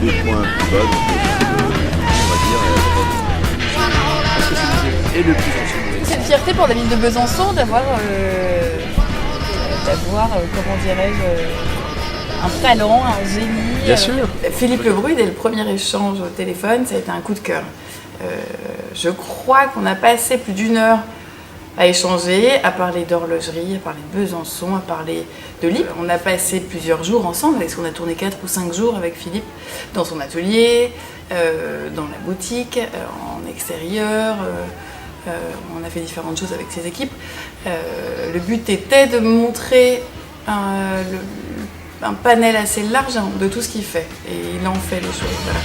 les points plus bas, donc on va dire. Parce que c'est et le plus ancien. C'est une fierté pour la ville de Besançon d'avoir, comment dirais-je, un talent, un génie. Bien sûr. Philippe Lebru, dès le premier échange au téléphone, ça a été un coup de cœur. Je crois qu'on a passé plus d'une heure à échanger, à parler d'horlogerie, à parler de Besançon, à parler de livres. On a passé plusieurs jours ensemble, parce qu'on a tourné 4 ou 5 jours avec Philippe dans son atelier, dans la boutique, en extérieur. On a fait différentes choses avec ses équipes. Le but était de montrer un panel assez large de tout ce qu'il fait. Et il en fait les choses. Voilà.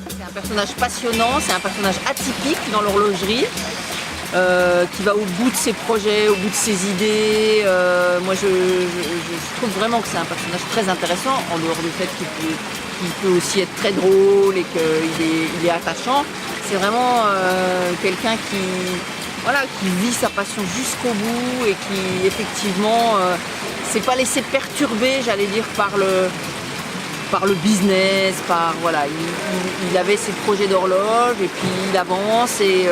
C'est un personnage passionnant, c'est un personnage atypique dans l'horlogerie, qui va au bout de ses projets, au bout de ses idées. Moi je trouve vraiment que c'est un personnage très intéressant, en dehors du fait qu'il peut aussi être très drôle et qu'il est attachant. C'est vraiment quelqu'un qui vit sa passion jusqu'au bout et qui effectivement s'est pas laissé perturber, j'allais dire, par le business, il avait ses projets d'horloge et puis il avance et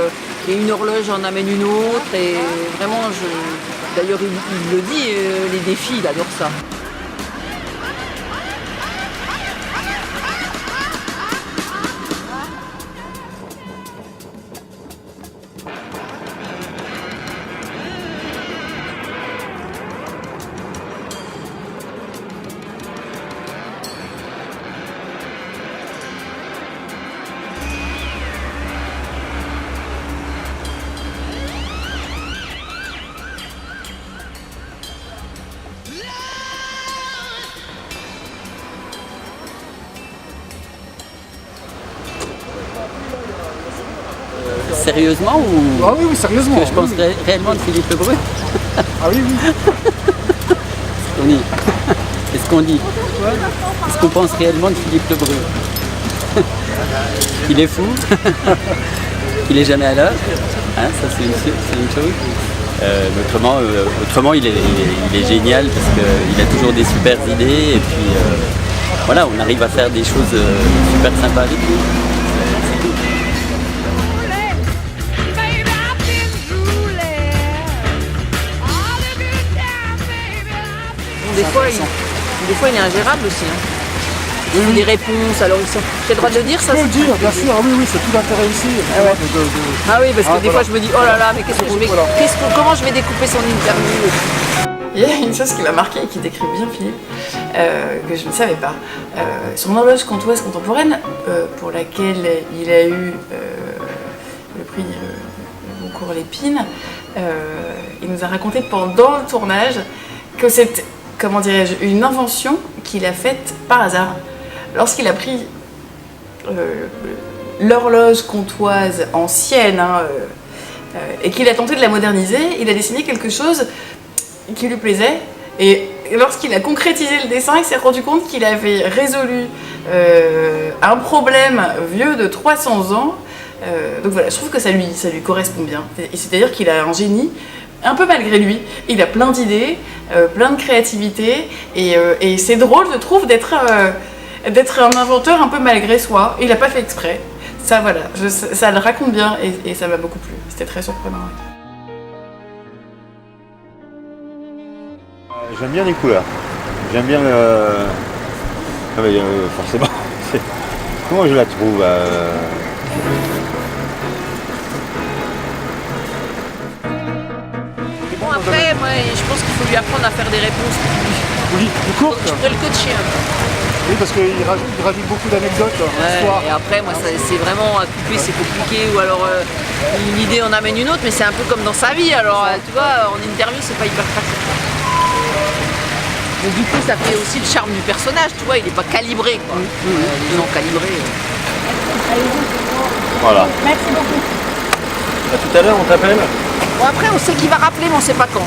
une horloge en amène une autre et vraiment, d'ailleurs il le dit, les défis, il adore ça. Sérieusement ou Ah oui, oui, sérieusement. que je pense réellement de Philippe Lebru? Ah oui, oui. Qu'est-ce qu'on dit? Qu'est-ce qu'on pense réellement de Philippe Lebru? Il est fou. Il est jamais à l'heure. Hein, ça c'est une chose. Autrement il est génial parce qu'il a toujours des super idées et puis voilà, on arrive à faire des choses super sympas avec lui. Des fois il est ingérable aussi. Il fait des réponses, alors j'ai le droit de le dire ça? Je peux le dire, bien sûr, ah oui, oui, c'est tout l'intérêt ici. Ah oui, parce que des fois je me dis, oh là là, mais comment je vais découper son interview? Il y a une chose qui m'a marquée et qui décrit bien Philippe, que je ne savais pas. Son horloge comtoise contemporaine, pour laquelle il a eu le prix Goncourt Lépine, il nous a raconté pendant le tournage que c'est, comment dirais-je, une invention qu'il a faite par hasard. Lorsqu'il a pris l'horloge comtoise ancienne et qu'il a tenté de la moderniser, il a dessiné quelque chose qui lui plaisait. Et lorsqu'il a concrétisé le dessin, il s'est rendu compte qu'il avait résolu un problème vieux de 300 ans. Donc voilà, je trouve que ça lui correspond bien. C'est-à-dire qu'il a un génie, un peu malgré lui. Il a plein d'idées, plein de créativité. Et c'est drôle, je trouve, d'être un inventeur un peu malgré soi. Il n'a pas fait exprès. Ça, voilà, ça le raconte bien et ça m'a beaucoup plu. C'était très surprenant. J'aime bien les couleurs. J'aime bien forcément. Comment je la trouve Bon après, moi je pense qu'il faut lui apprendre à faire des réponses Oui, plus courte. Je pourrais le coacher un peu. Oui, parce qu'il rajoute beaucoup d'anecdotes. Ouais, et après, moi, c'est vraiment à couper, c'est compliqué. Ou alors, une idée en amène une autre, mais c'est un peu comme dans sa vie. Alors, tu vois, en interview, c'est pas hyper pratique. Donc, du coup, ça fait aussi le charme du personnage, tu vois, il n'est pas calibré, quoi. Les gens calibrés. Voilà. Merci beaucoup. À tout à l'heure, on t'appelle. Bon, après, on sait qu'il va rappeler, mais on sait pas quand.